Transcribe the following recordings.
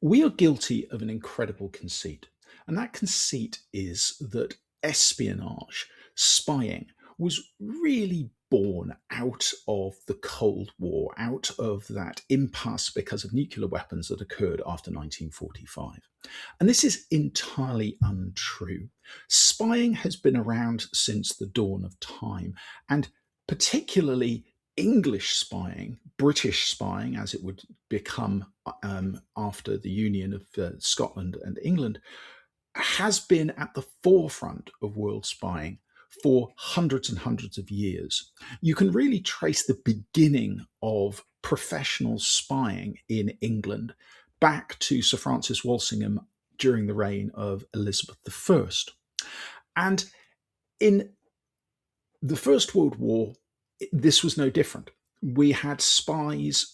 We are guilty of an incredible conceit, and that conceit is that espionage, spying, was really born out of the Cold War, out of that impasse because of nuclear weapons that occurred after 1945. And this is entirely untrue. Spying has been around since the dawn of time, and particularly English spying, British spying, as it would become after the union of Scotland and England, has been at the forefront of world spying for hundreds and hundreds of years. You can really trace the beginning of professional spying in England back to Sir Francis Walsingham during the reign of Elizabeth I. And in the First World War, this was no different. We had spies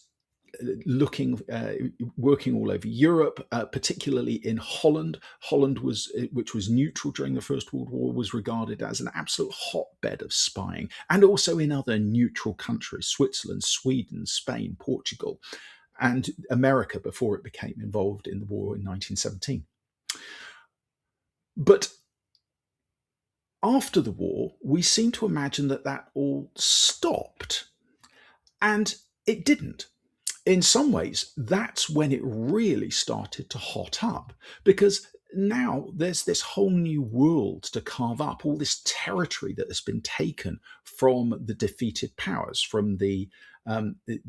working all over Europe, particularly in Holland. Holland which was neutral during the First World War, was regarded as an absolute hotbed of spying, and also in other neutral countries: Switzerland, Sweden, Spain, Portugal, and America before it became involved in the war in 1917. But after the war, we seem to imagine that all stopped, and it didn't. In some ways, that's when it really started to hot up, because now there's this whole new world to carve up, all this territory that has been taken from the defeated powers, from the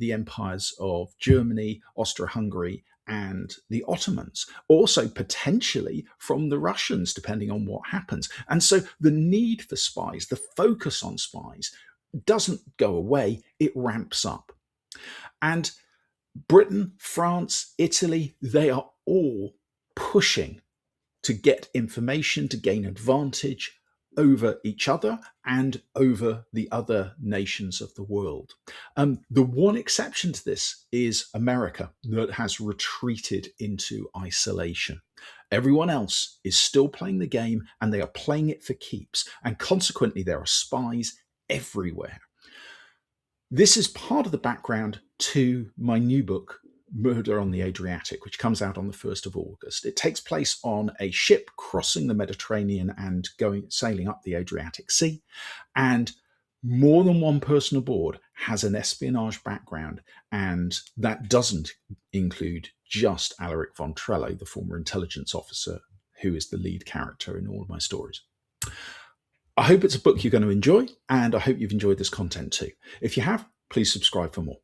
empires of Germany, Austro-Hungary, and the Ottomans, also potentially from the Russians, depending on what happens. And so the need for spies, the focus on spies, doesn't go away, it ramps up. And Britain, France, Italy, they are all pushing to get information, to gain advantage over each other and over the other nations of the world. The one exception to this is America, that has retreated into isolation. Everyone else is still playing the game, and they are playing it for keeps. And consequently, there are spies everywhere. This is part of the background to my new book, Murder on the Adriatic, which comes out on the 1st of August. It takes place on a ship crossing the Mediterranean and sailing up the Adriatic Sea. And more than one person aboard has an espionage background, and that doesn't include just Alaric von Trello, the former intelligence officer, who is the lead character in all of my stories. I hope it's a book you're going to enjoy, and I hope you've enjoyed this content too. If you have, please subscribe for more.